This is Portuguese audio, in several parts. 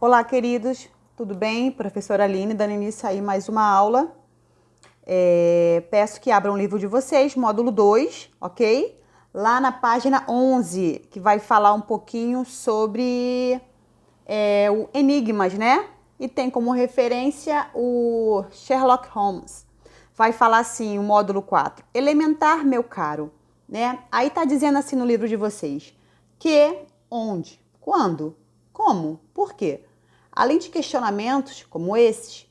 Olá, queridos, tudo bem? Professora Aline, dando início aí mais uma aula. Peço que abram o livro de vocês, módulo 2, ok? Lá na página 11, que vai falar um pouquinho sobre o enigmas, né? E tem como referência o Sherlock Holmes. Vai falar assim, o módulo 4, elementar, meu caro, né? Aí tá dizendo assim no livro de vocês, que, onde, quando, como, por quê? Além de questionamentos como esses,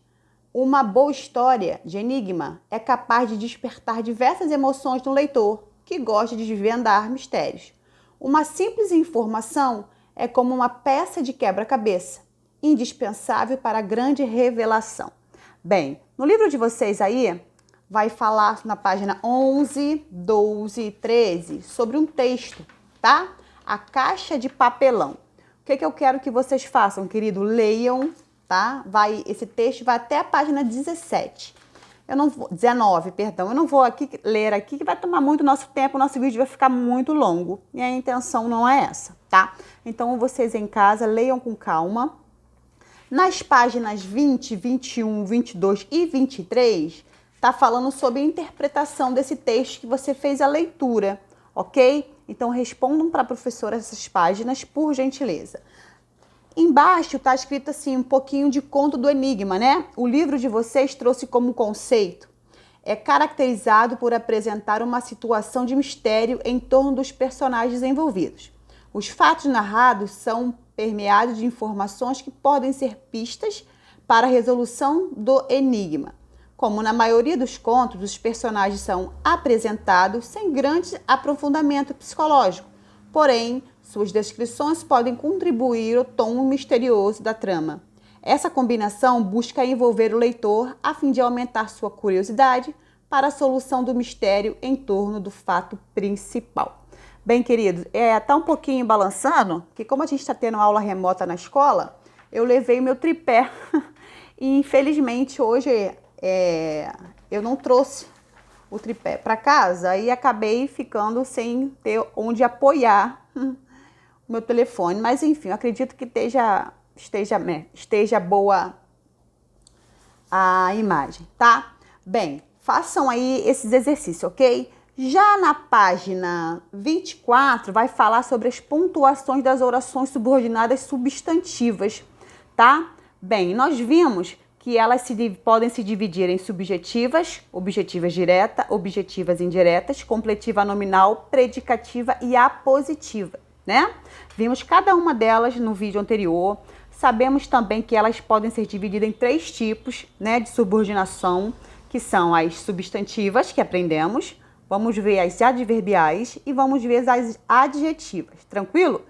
uma boa história de enigma é capaz de despertar diversas emoções no leitor que gosta de desvendar mistérios. Uma simples informação é como uma peça de quebra-cabeça, indispensável para a grande revelação. Bem, no livro de vocês aí, vai falar na página 11, 12 e 13 sobre um texto, tá? A caixa de papelão. O que eu quero que vocês façam, querido? Leiam, tá? Esse texto vai até a página 17. 19, perdão. Eu não vou ler aqui, que vai tomar muito nosso tempo, o nosso vídeo vai ficar muito longo. E a intenção não é essa, tá? Então, vocês em casa, leiam com calma. Nas páginas 20, 21, 22 e 23, tá falando sobre a interpretação desse texto que você fez a leitura, ok? Então, respondam para a professora essas páginas, por gentileza. Embaixo está escrito assim, um pouquinho de conto do enigma, né? O livro de vocês trouxe como conceito. É caracterizado por apresentar uma situação de mistério em torno dos personagens envolvidos. Os fatos narrados são permeados de informações que podem ser pistas para a resolução do enigma. Como na maioria dos contos, os personagens são apresentados sem grande aprofundamento psicológico, porém, suas descrições podem contribuir ao tom misterioso da trama. Essa combinação busca envolver o leitor a fim de aumentar sua curiosidade para a solução do mistério em torno do fato principal. Bem, queridos, tá um pouquinho balançando, que como a gente está tendo aula remota na escola, eu levei meu tripé e infelizmente hoje eu não trouxe o tripé para casa e acabei ficando sem ter onde apoiar o meu telefone. Mas enfim, eu acredito que esteja boa a imagem, tá? Bem, façam aí esses exercícios, ok? Já na página 24 vai falar sobre as pontuações das orações subordinadas substantivas, tá? Bem, nós vimos que elas podem se dividir em subjetivas, objetivas direta, objetivas indiretas, completiva nominal, predicativa e apositiva, né? Vimos cada uma delas no vídeo anterior. Sabemos também que elas podem ser divididas em 3 tipos, né, de subordinação, que são as substantivas, que aprendemos, vamos ver as adverbiais e vamos ver as adjetivas, tranquilo?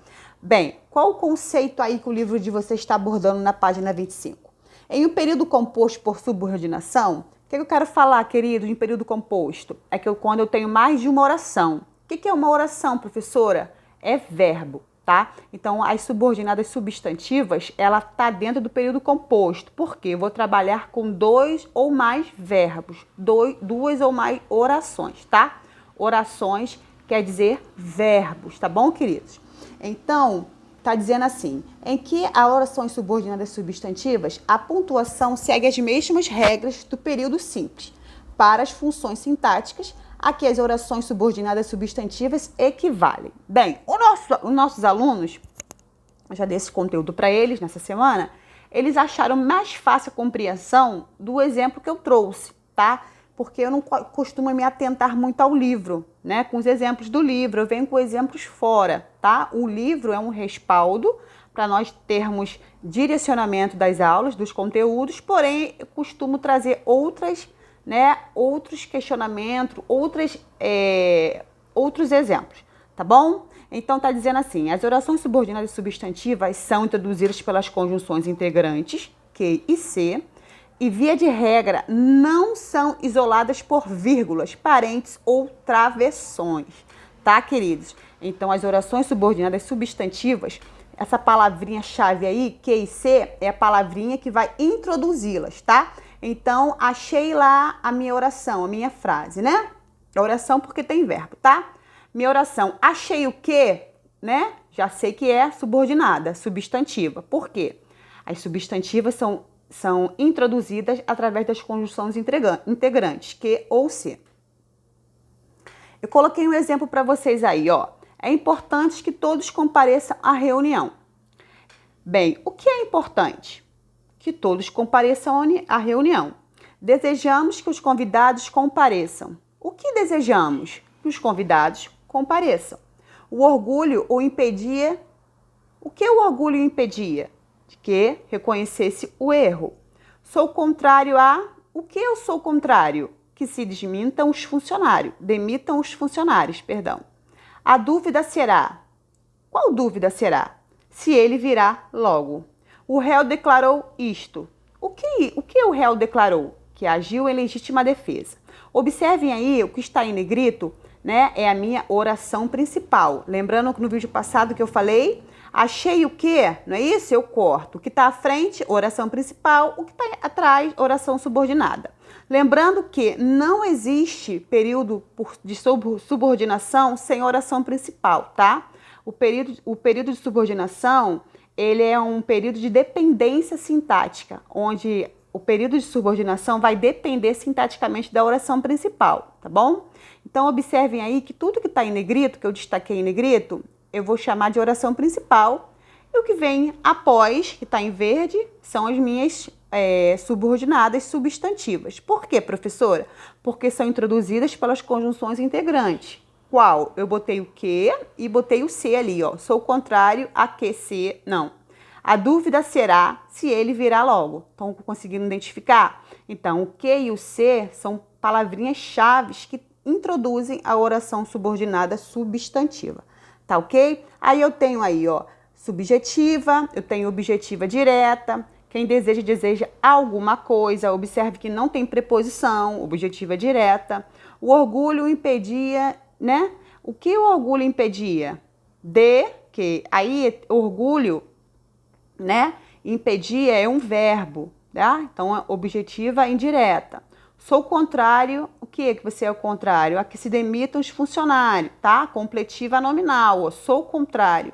Bem, qual o conceito aí que o livro de vocês está abordando na página 25? Em um período composto por subordinação, o que eu quero falar, querido, em período composto? É que quando eu tenho mais de uma oração. O que é uma oração, professora? É verbo, tá? Então, as subordinadas substantivas, ela está dentro do período composto. Por quê? Eu vou trabalhar com 2 ou mais verbos, 2 ou mais orações, tá? Orações quer dizer verbos, tá bom, queridos? Então, está dizendo assim, em que as orações subordinadas substantivas, a pontuação segue as mesmas regras do período simples. Para as funções sintáticas, a que as orações subordinadas substantivas equivalem. Bem, os nossos alunos, eu já dei esse conteúdo para eles nessa semana, eles acharam mais fácil a compreensão do exemplo que eu trouxe, tá? Porque eu não costumo me atentar muito ao livro, né? Com os exemplos do livro, eu venho com exemplos fora, tá? O livro é um respaldo para nós termos direcionamento das aulas, dos conteúdos, porém, eu costumo trazer outros questionamentos, outros exemplos, tá bom? Então, tá dizendo assim, as orações subordinadas substantivas são introduzidas pelas conjunções integrantes, que e se, e via de regra não são isoladas por vírgulas, parênteses ou travessões, tá, queridos? Então, as orações subordinadas substantivas, essa palavrinha-chave aí, que e se, é a palavrinha que vai introduzi-las, tá? Então, achei lá a minha oração, a minha frase, né? A oração porque tem verbo, tá? Minha oração, achei o quê, né? Já sei que é subordinada, substantiva. Por quê? As substantivas são introduzidas através das conjunções integrantes, que ou se. Eu coloquei um exemplo para vocês aí, ó. É importante que todos compareçam à reunião. Bem, o que é importante? Que todos compareçam à reunião. Desejamos que os convidados compareçam. O que desejamos? Que os convidados compareçam. O orgulho o impedia. O que o orgulho impedia? De que reconhecesse o erro. Sou contrário a... O que eu sou contrário? Que se demitam os funcionários, perdão. A dúvida será... Qual dúvida será? Se ele virá logo. O réu declarou isto. O que o réu declarou? Que agiu em legítima defesa. Observem aí o que está em negrito, né? É a minha oração principal. Lembrando que no vídeo passado que eu falei, achei o quê? Não é isso? Eu corto. O que está à frente, oração principal. O que está atrás, oração subordinada. Lembrando que não existe período de subordinação sem oração principal, tá? O período de subordinação, ele é um período de dependência sintática, onde o período de subordinação vai depender sintaticamente da oração principal, tá bom? Então, observem aí que tudo que está em negrito, que eu destaquei em negrito, eu vou chamar de oração principal. E o que vem após, que está em verde, são as minhas subordinadas substantivas. Por quê, professora? Porque são introduzidas pelas conjunções integrantes. Qual? Eu botei o que e botei o se ali, ó. Sou contrário a que se, não. A dúvida será se ele virá logo. Estão conseguindo identificar? Então, o que e o se são palavrinhas-chave que introduzem a oração subordinada substantiva. Tá ok? Aí eu tenho aí, ó, subjetiva, eu tenho objetiva direta. Quem deseja alguma coisa. Observe que não tem preposição, objetiva direta. O orgulho impedia, né? O que o orgulho impedia? De que. Aí, orgulho, né? Impedia é um verbo, tá? Então, é objetiva indireta. Sou contrário, o que você é o contrário? A que se demitam os funcionários, tá? Completiva nominal, ó, sou contrário.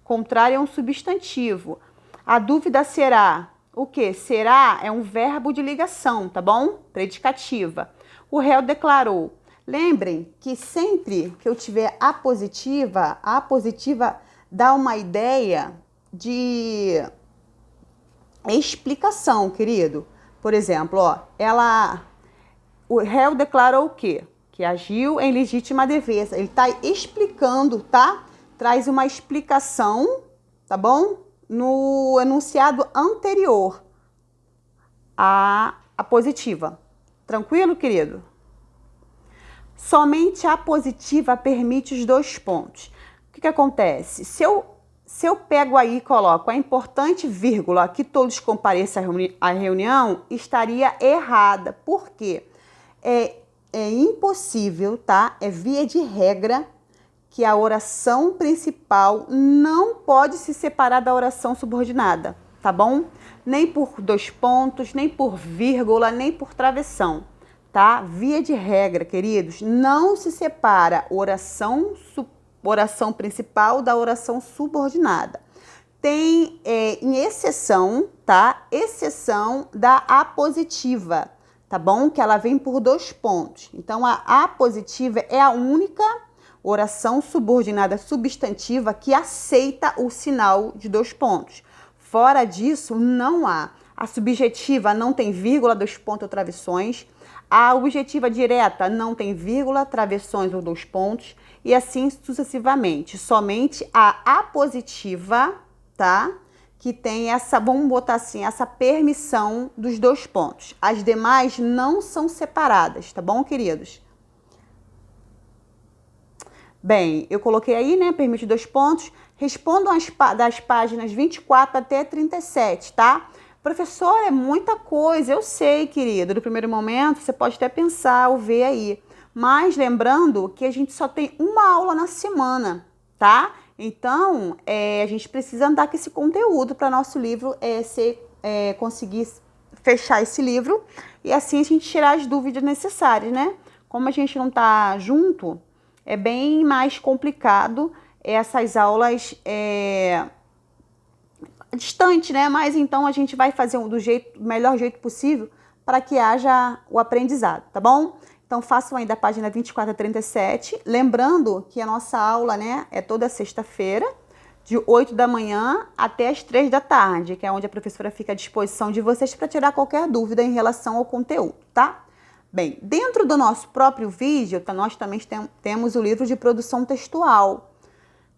Contrário é um substantivo. A dúvida será, o que? Será é um verbo de ligação, tá bom? Predicativa. O réu declarou. Lembrem que sempre que eu tiver a positiva dá uma ideia de explicação, querido. Por exemplo, ó, o réu declarou o quê? Que agiu em legítima defesa. Ele está explicando, tá? Traz uma explicação, tá bom? No enunciado anterior à positiva. Tranquilo, querido? Somente a positiva permite os dois pontos. O que acontece? Se eu pego aí e coloco a importante vírgula que todos compareçam à reunião, estaria errada. Por quê? É impossível, tá? É via de regra que a oração principal não pode se separar da oração subordinada, tá bom? Nem por dois pontos, nem por vírgula, nem por travessão, tá? Via de regra, queridos, não se separa oração principal da oração subordinada. Tem, em exceção, tá? Exceção da apositiva, tá bom? Que ela vem por dois pontos. Então, a apositiva é a única oração subordinada substantiva que aceita o sinal de dois pontos. Fora disso, não há. A subjetiva não tem vírgula, dois pontos ou travessões. A objetiva direta não tem vírgula, travessões ou dois pontos. E assim sucessivamente. Somente a apositiva, tá? Que tem essa, vamos botar assim, essa permissão dos dois pontos. As demais não são separadas, tá bom, queridos? Bem, eu coloquei aí, né, permite dois pontos. Respondam das páginas 24 até 37, tá? Professor, é muita coisa, eu sei, querido. No primeiro momento, você pode até pensar ou ver aí. Mas lembrando que a gente só tem uma aula na semana, tá? Então, a gente precisa andar com esse conteúdo para nosso livro conseguir fechar esse livro e assim a gente tirar as dúvidas necessárias, né? Como a gente não tá junto, é bem mais complicado essas aulas distante, né? Mas então a gente vai fazer do melhor jeito possível para que haja o aprendizado, tá bom? Então façam aí da página 24 a 37, lembrando que a nossa aula, né, é toda sexta-feira, de 8 da manhã até as 3 da tarde, que é onde a professora fica à disposição de vocês para tirar qualquer dúvida em relação ao conteúdo, tá? Bem, dentro do nosso próprio vídeo, nós também temos o livro de produção textual,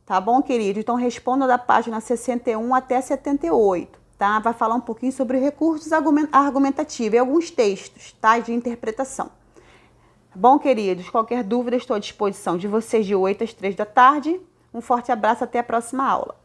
tá bom, querido? Então responda da página 61 até 78, tá? Vai falar um pouquinho sobre recursos argumentativos e alguns textos, tá? De interpretação. Tá bom, queridos? Qualquer dúvida, estou à disposição de vocês de 8 às 3 da tarde. Um forte abraço, até a próxima aula.